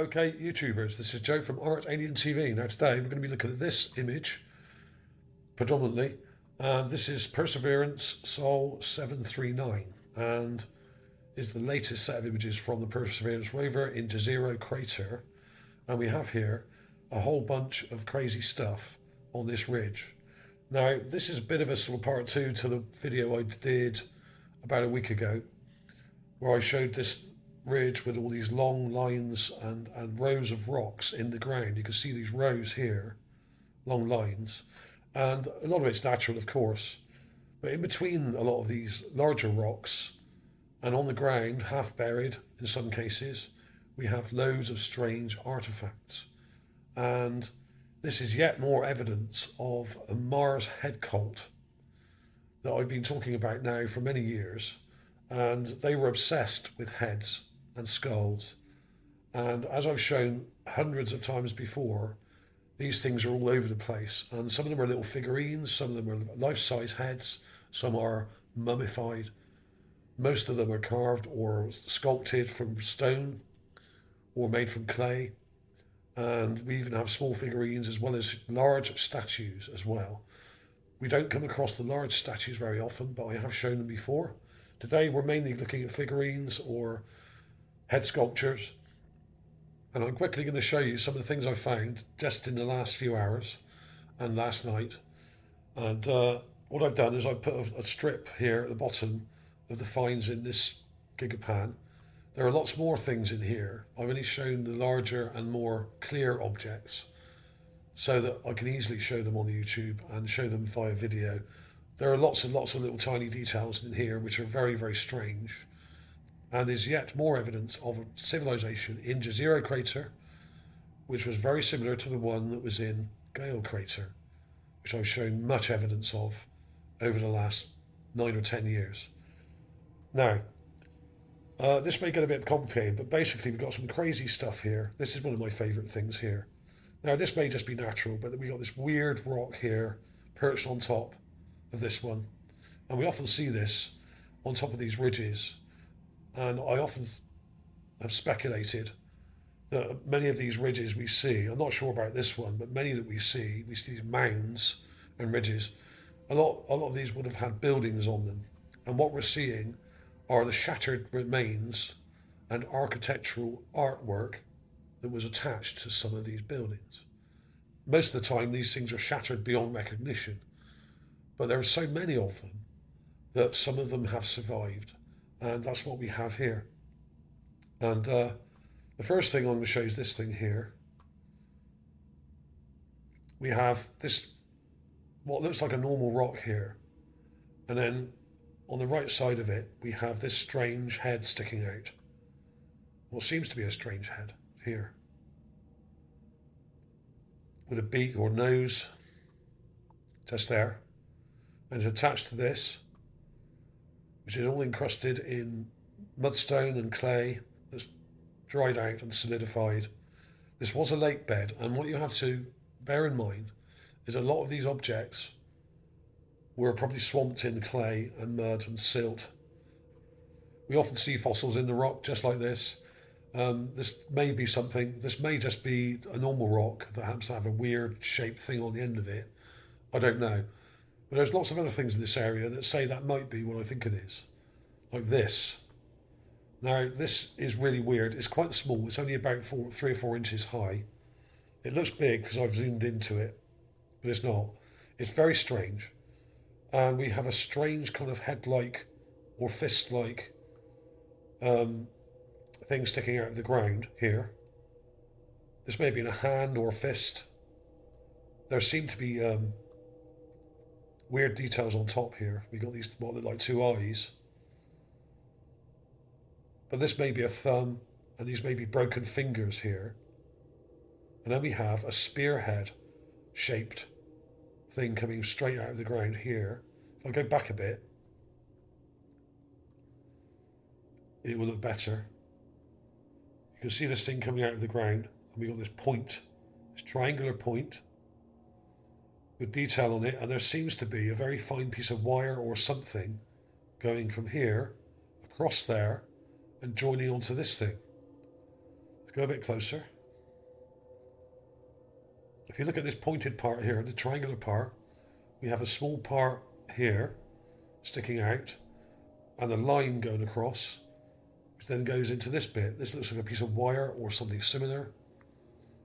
Okay, YouTubers, this is Joe from ArtAlienTV. Now today we're going to be looking at this image, predominantly, and this is Perseverance Sol 739, and is the latest set of images from the Perseverance rover in Jezero crater, and we have here a whole bunch of crazy stuff on this ridge. Now this is a bit of a sort of part two to the video I did about a week ago, where I showed this ridge with all these long lines and rows of rocks in the ground. You can see these rows here, long lines, and a lot of it's natural, of course, but in between a lot of these larger rocks and on the ground, half buried in some cases, we have loads of strange artifacts. And this is yet more evidence of a Mars head cult that I've been talking about now for many years, and they were obsessed with heads and skulls. And as I've shown hundreds of times before, these things are all over the place. And some of them are little figurines, some of them are life-size heads, some are mummified. Most of them are carved or sculpted from stone or made from clay. And we even have small figurines as well as large statues as well. We don't come across the large statues very often, but I have shown them before. Today we're mainly looking at figurines or head sculptures, and I'm quickly going to show you some of the things I've found just in the last few hours and last night. And what I've done is I've put a strip here at the bottom of the finds in this Gigapan. There are lots more things in here. I've only shown the larger and more clear objects so that I can easily show them on YouTube and show them via video. There are lots and lots of little tiny details in here which are very, very strange. And there's yet more evidence of a civilization in Jezero crater, which was very similar to the one that was in Gale crater, which I've shown much evidence of over the last 9 or 10 years. Now, this may get a bit complicated, but basically we've got some crazy stuff here. This is one of my favourite things here. Now, this may just be natural, but we got this weird rock here perched on top of this one. And we often see this on top of these ridges. And I often have speculated that many of these ridges we see, I'm not sure about this one, but many that we see these mounds and ridges, a lot of these would have had buildings on them. And what we're seeing are the shattered remains and architectural artwork that was attached to some of these buildings. Most of the time, these things are shattered beyond recognition, but there are so many of them that some of them have survived. And that's what we have here. And the first thing I'm going to show you is this thing here. We have this, what looks like a normal rock here. And then on the right side of it, we have this strange head sticking out. What seems to be a strange head here, with a beak or nose just there. And it's attached to this, which is all encrusted in mudstone and clay that's dried out and solidified. This was a lake bed, and what you have to bear in mind is a lot of these objects were probably swamped in clay and mud and silt. We often see fossils in the rock just like this. This may be something, this may just be a normal rock that happens to have a weird shaped thing on the end of it. I don't know. But there's lots of other things in this area that say that might be what I think it is. Like this. Now, this is really weird. It's quite small. It's only about 3 or 4 inches high. It looks big because I've zoomed into it, but it's not. It's very strange. And we have a strange kind of head-like or fist-like thing sticking out of the ground here. This may be in a hand or a fist. There seem to be weird details on top here. We got these what look like 2 eyes. But this may be a thumb, and these may be broken fingers here. And then we have a spearhead shaped thing coming straight out of the ground here. If I go back a bit, it will look better. You can see this thing coming out of the ground, and we got this point, this triangular point with detail on it, and there seems to be a very fine piece of wire or something going from here across there and joining onto this thing. Let's go a bit closer. If you look at this pointed part here, the triangular part, we have a small part here sticking out and a line going across, which then goes into this bit. This looks like a piece of wire or something similar.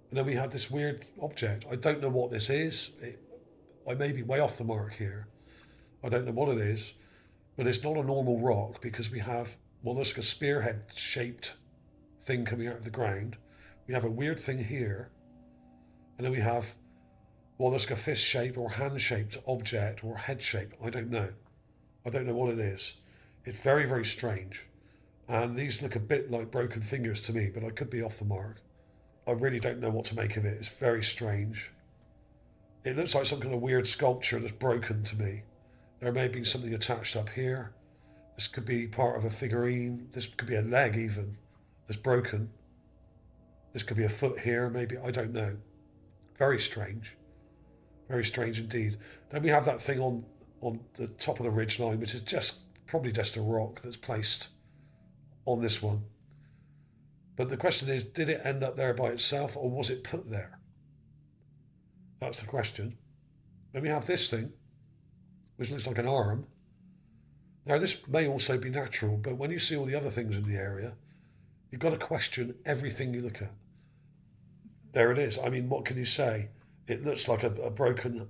And then we have this weird object. I don't know what this is. I may be way off the mark here. I don't know what it is, but it's not a normal rock because we have, well, there's like a spearhead shaped thing coming out of the ground. We have a weird thing here. And then we have, well, there's like a fist shaped or hand shaped object or head shaped. I don't know. I don't know what it is. It's very, very strange. And these look a bit like broken fingers to me, but I could be off the mark. I really don't know what to make of it. It's very strange. It looks like some kind of weird sculpture that's broken to me. There may be something attached up here. This could be part of a figurine. This could be a leg even that's broken. This could be a foot here, maybe. I don't know. Very strange. Very strange indeed. Then we have that thing on the top of the ridge line, which is probably just a rock that's placed on this one. But the question is, did it end up there by itself or was it put there? That's the question. Then we have this thing, which looks like an arm. Now, this may also be natural, but when you see all the other things in the area, you've got to question everything you look at. There it is. I mean, what can you say? It looks like a broken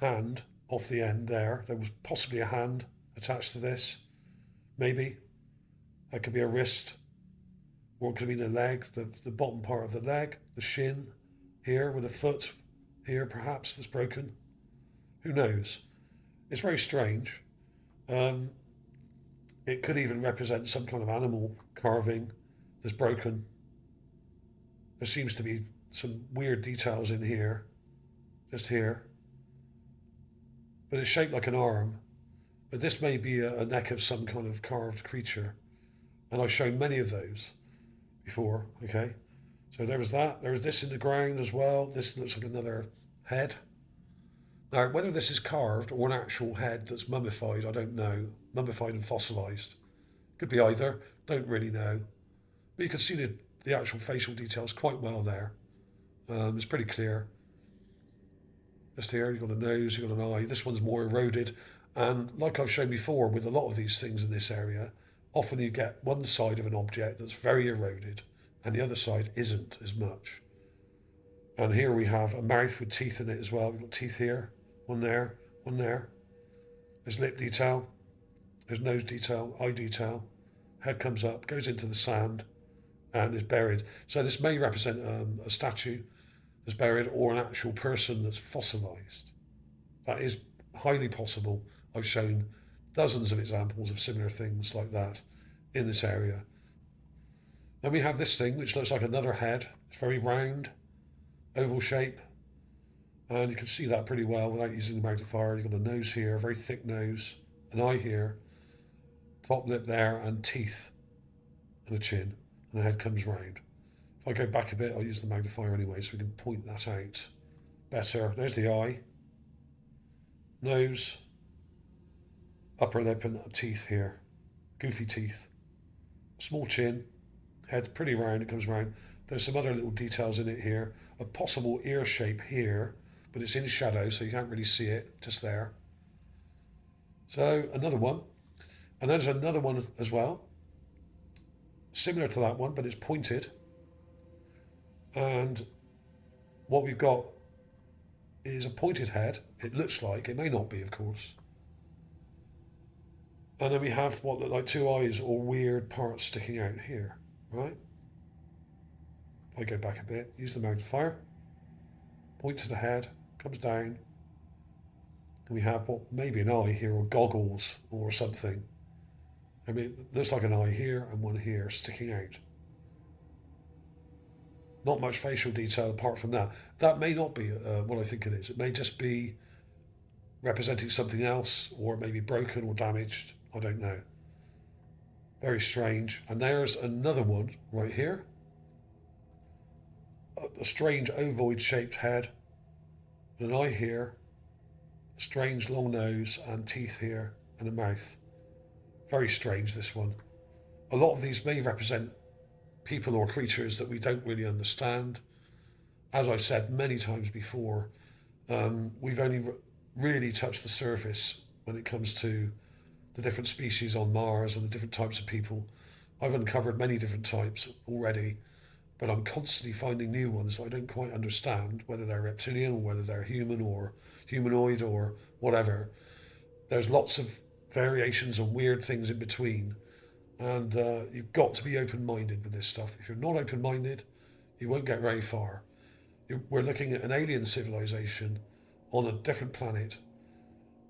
hand off the end there. There was possibly a hand attached to this. Maybe. That could be a wrist. Or it could be the leg, the bottom part of the leg, the shin here with a foot here perhaps that's broken. Who knows? It's very strange. It could even represent some kind of animal carving that's broken. There seems to be some weird details in here, just here. But it's shaped like an arm. But this may be a neck of some kind of carved creature. And I've shown many of those before, okay? So there was that. There was this in the ground as well. This looks like another head. Now, whether this is carved or an actual head that's mummified, I don't know. Mummified and fossilised. Could be either. Don't really know. But you can see the actual facial details quite well there. It's pretty clear. Just here, you've got a nose, you've got an eye. This one's more eroded. And like I've shown before with a lot of these things in this area, often you get one side of an object that's very eroded and the other side isn't as much. And here we have a mouth with teeth in it as well. We've got teeth here, one there, one there. There's lip detail, there's nose detail, eye detail. Head comes up, goes into the sand and is buried. So this may represent a statue that's buried or an actual person that's fossilised. That is highly possible. I've shown dozens of examples of similar things like that in this area. Then we have this thing which looks like another head. It's very round, oval shape, and you can see that pretty well without using the magnifier. You've got a nose here, a very thick nose, an eye here, top lip there, and teeth, and a chin, and the head comes round. If I go back a bit, I'll use the magnifier anyway so we can point that out better. There's the eye, nose, upper lip and teeth here, goofy teeth, small chin, head pretty round, it comes round. There's some other little details in it here, a possible ear shape here, but it's in shadow so you can't really see it, just there. So another one, and there's another one as well, similar to that one, but it's pointed. And what we've got is a pointed head, it looks like, it may not be of course. And then we have what look like two eyes or weird parts sticking out here, right? If I go back a bit, use the magnifier, point to the head, comes down, and we have what may be an eye here or goggles or something. I mean, it looks like an eye here and one here sticking out. Not much facial detail apart from that. That may not be what I think it is. It may just be representing something else, or it may be broken or damaged. I don't know. Very strange. And there's another one right here. A strange ovoid shaped head, and an eye here, a strange long nose and teeth here, and a mouth. Very strange, this one. A lot of these may represent people or creatures that we don't really understand. as I've said many times before, we've only really touched the surface when it comes to the different species on Mars and the different types of people. I've uncovered many different types already, but I'm constantly finding new ones that I don't quite understand, whether they're reptilian or whether they're human or humanoid or whatever. There's lots of variations and weird things in between, and you've got to be open-minded with this stuff. If you're not open-minded, you won't get very far. We're looking at an alien civilization on a different planet,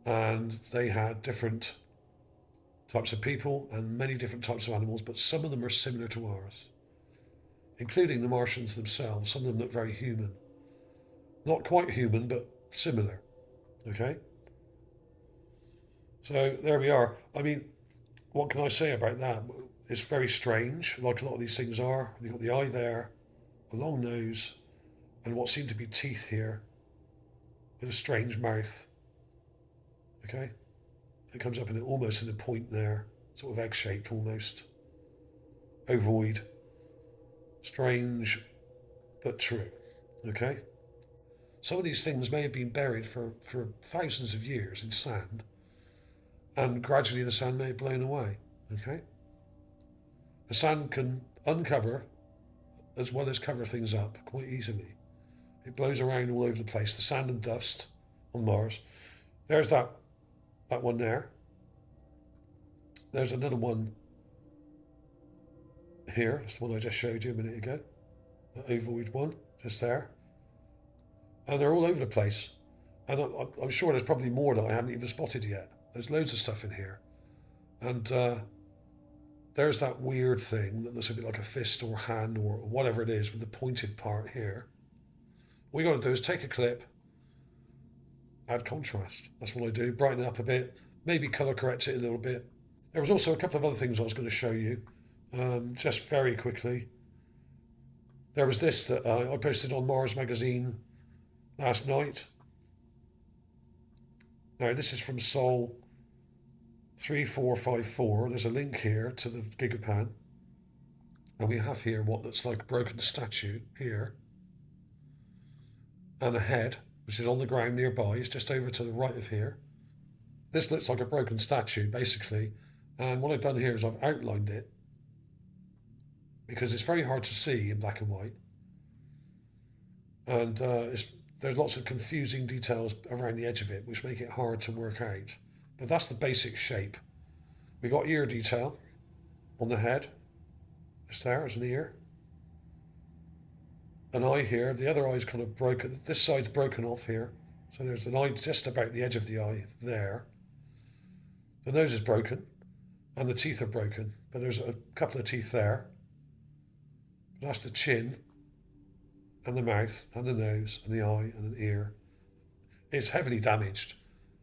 and they had different types of people and many different types of animals, but some of them are similar to ours, including the Martians themselves. Some of them look very human. Not quite human, but similar. Okay? So there we are. I mean, what can I say about that? It's very strange, like a lot of these things are. You've got the eye there, a long nose, and what seem to be teeth here, with a strange mouth. Okay? It comes up in almost in a point there, sort of egg-shaped almost. Ovoid. Strange, but true. Okay? Some of these things may have been buried for thousands of years in sand, and gradually the sand may have blown away. Okay? The sand can uncover as well as cover things up quite easily. It blows around all over the place, the sand and dust on Mars. There's that one there. There's another one here. That's the one I just showed you a minute ago. The ovoid one, just there. And they're all over the place. And I'm sure there's probably more that I haven't even spotted yet. There's loads of stuff in here. And there's that weird thing that looks a bit like a fist or hand or whatever it is with the pointed part here. What you got to do is take a clip, add contrast. That's what I do. Brighten it up a bit, maybe colour correct it a little bit. There was also a couple of other things I was going to show you, just very quickly. There was this that I posted on Mars Magazine last night. Now, this is from Sol 3454. There's a link here to the Gigapan. And we have here what looks like a broken statue here. And a head, which is on the ground nearby. It's just over to the right of here. This looks like a broken statue, basically. And what I've done here is I've outlined it because it's very hard to see in black and white. And there's lots of confusing details around the edge of it, which make it hard to work out. But that's the basic shape. We got ear detail on the head. It's there as an ear. An eye here. The other eye's kind of broken. This side's broken off here. So there's an eye just about the edge of the eye there. The nose is broken. And the teeth are broken. But there's a couple of teeth there. That's the chin. And the mouth. And the nose. And the eye. And an ear. It's heavily damaged.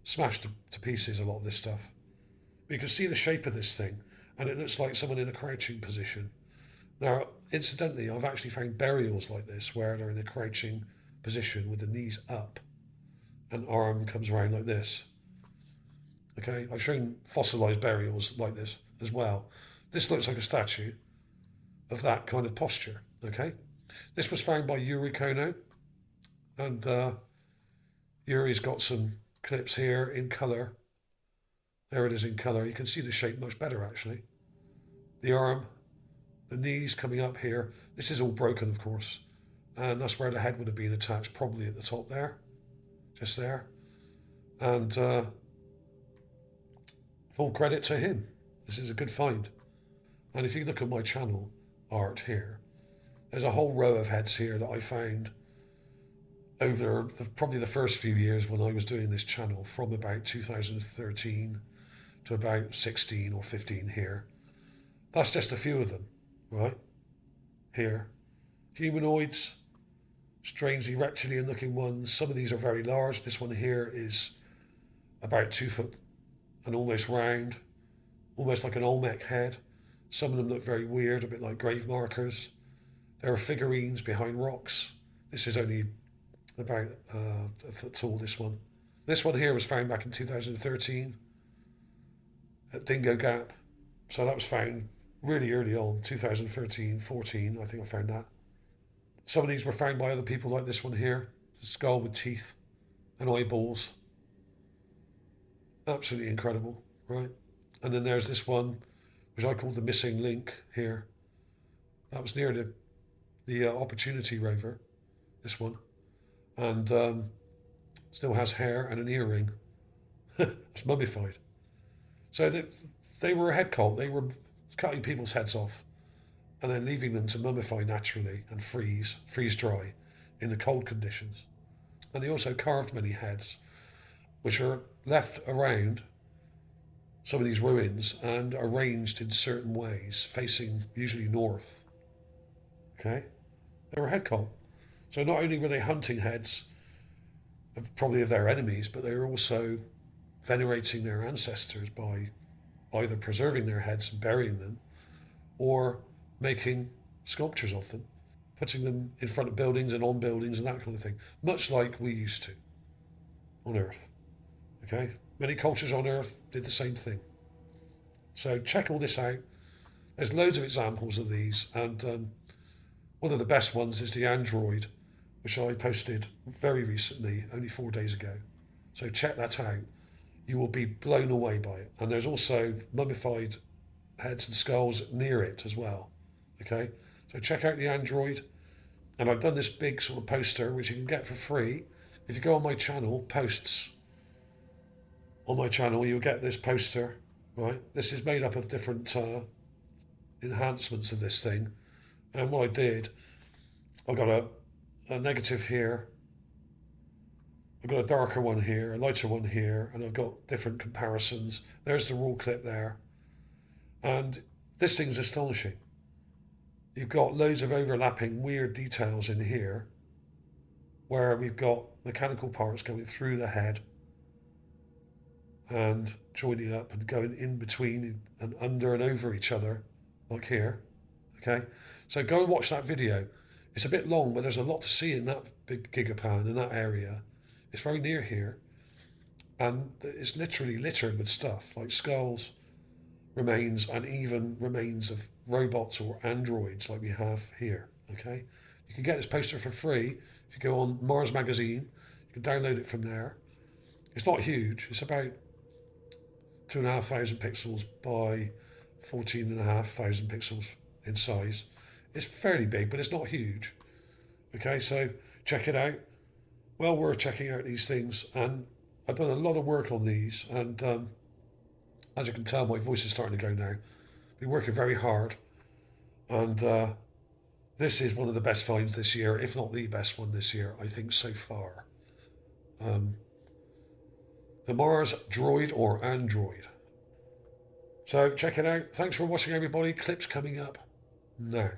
Smashed to pieces, a lot of this stuff. But you can see the shape of this thing. And it looks like someone in a crouching position. Now, incidentally, I've actually found burials like this where they're in a crouching position with the knees up and arm comes around like this. Okay, I've shown fossilized burials like this as well. This looks like a statue of that kind of posture. Okay, this was found by Yuri Kono, and Yuri's got some clips here in colour. There it is in colour. You can see the shape much better actually. The arm. The knees coming up here. This is all broken, of course. And that's where the head would have been attached, probably at the top there. Just there. And full credit to him. This is a good find. And if you look at my channel, art here, there's a whole row of heads here that I found over probably the first few years when I was doing this channel, from about 2013 to about 16 or 15 here. That's just a few of them. Right, here. Humanoids, strangely reptilian looking ones. Some of these are very large. This one here is about 2 foot and almost round, almost like an Olmec head. Some of them look very weird, a bit like grave markers. There are figurines behind rocks. This is only about a foot tall, this one. This one here was found back in 2013 at Dingo Gap. So that was found really early on, 2013, 14, I think I found that. Some of these were found by other people, like this one here, the skull with teeth and eyeballs. Absolutely incredible, right? And then there's this one, which I call the missing link here. That was near the Opportunity rover, this one. And still has hair and an earring. It's mummified. So they were a head cult. They were cutting people's heads off and then leaving them to mummify naturally and freeze dry in the cold conditions. And they also carved many heads, which are left around some of these ruins and arranged in certain ways, facing usually north. Okay? They were a head cult. So not only were they hunting heads, probably of their enemies, but they were also venerating their ancestors by either preserving their heads and burying them or making sculptures of them, putting them in front of buildings and on buildings and that kind of thing, much like we used to on Earth. Okay? Many cultures on Earth did the same thing. So check all this out. There's loads of examples of these, and one of the best ones is the Android, which I posted very recently, only 4 days ago. So check that out. You will be blown away by it. And there's also mummified heads and skulls near it as well. Okay? So check out the Android. And I've done this big sort of poster, which you can get for free. If you go on my channel, posts, on my channel, you'll get this poster, right? This is made up of different enhancements of this thing. And what I did, I've got a negative here, I've got a darker one here, a lighter one here, and I've got different comparisons. There's the raw clip there. And this thing's astonishing. You've got loads of overlapping weird details in here, where we've got mechanical parts going through the head and joining up and going in between and under and over each other, like here. Okay? So go and watch that video. It's a bit long, but there's a lot to see in that big Gigapan, in that area. It's very near here. And it's literally littered with stuff, like skulls, remains, and even remains of robots or androids like we have here. Okay? You can get this poster for free. If you go on Mars Magazine, you can download it from there. It's not huge. It's about 2,500 pixels by 14,500 pixels in size. It's fairly big, but it's not huge. Okay, so check it out. Well worth checking out these things. And I've done a lot of work on these. And as you can tell, my voice is starting to go now. Been working very hard. And this is one of the best finds this year, if not the best one this year, I think, so far. The Mars Droid or Android. So check it out. Thanks for watching, everybody. Clips coming up now.